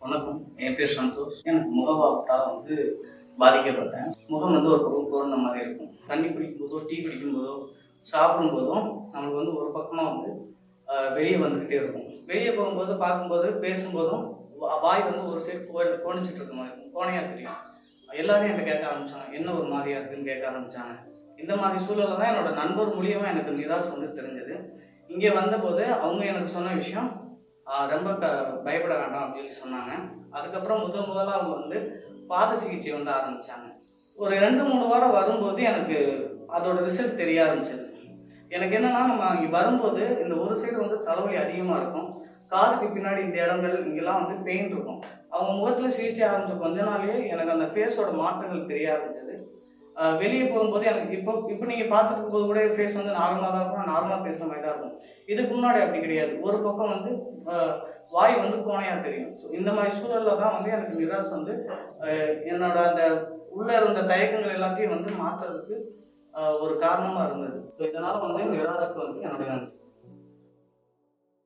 வணக்கம். என் பேர் சந்தோஷ். எனக்கு முகவாட்டால் பாதிக்கப்பட்டேன். முகம் ஒரு பக்கம் தோணுன மாதிரி இருக்கும். தண்ணி குடிக்கும்போதோ, டீ குடிக்கும்போதோ, சாப்பிடும்போதும் நம்மளுக்கு ஒரு பக்கமாக வெளியே வந்துக்கிட்டே இருக்கும். வெளியே போகும்போது, பார்க்கும்போது, பேசும்போதும் வாய் ஒரு சைடு கோணிச்சிட்டு இருக்க மாதிரி இருக்கும். கோணையாக தெரியும். எல்லாரும் என்கிட்ட கேட்க ஆரம்பிச்சாங்க, என்ன ஒரு மாதிரியா இருக்குன்னு கேட்க ஆரம்பிச்சாங்க. இந்த மாதிரி சூழலில் தான் என்னோட நண்பர் மூலியமாக எனக்கு நிராஸ் தெரிஞ்சது. இங்கே வந்தபோது அவங்க எனக்கு சொன்ன விஷயம், ரொம்ப பயப்பட வேண்டாம் அப்படின்னு சொன்னாங்க. அதுக்கப்புறம் முதலாக அவங்க பாத சிகிச்சை ஆரம்பித்தாங்க. ஒரு 2-3 வாரம் வரும்போது எனக்கு அதோட ரிசல்ட் தெரிய ஆரம்பிச்சது. எனக்கு என்னன்னா, நம்ம இங்கே வரும்போது இந்த ஒரு சைடு தலைவலி அதிகமாக இருக்கும். காதுக்கு பின்னாடி இந்த இடங்கள் இங்கெல்லாம் பெயின் இருக்கும். அவங்க முகத்தில் சிகிச்சை ஆரம்பித்த கொஞ்ச நாள்லேயே எனக்கு அந்த ஃபேஸோட மாற்றங்கள் தெரிய ஆரம்பிச்சது. வெளியே போகும்போது எனக்கு இப்போ நீங்கள் பார்த்துட்டு இருக்கும்போது கூட ஃபேஸ் நார்மலாக தான் இருக்கும். நார்மலாக பேசுகிற மாதிரி தான் இருக்கும். இதுக்கு முன்னாடி அப்படி கிடையாது. ஒரு பக்கம் வாய் கோணையாக தெரியும். ஸோ இந்த மாதிரி சூழலில் தான் எனக்கு நிராஸ் என்னோட அந்த உள்ளே இருந்த தயக்கங்கள் எல்லாத்தையும் மாற்றுறதுக்கு ஒரு காரணமாக இருந்தது. ஸோ இதனால் நிராஸுக்கு என்னுடைய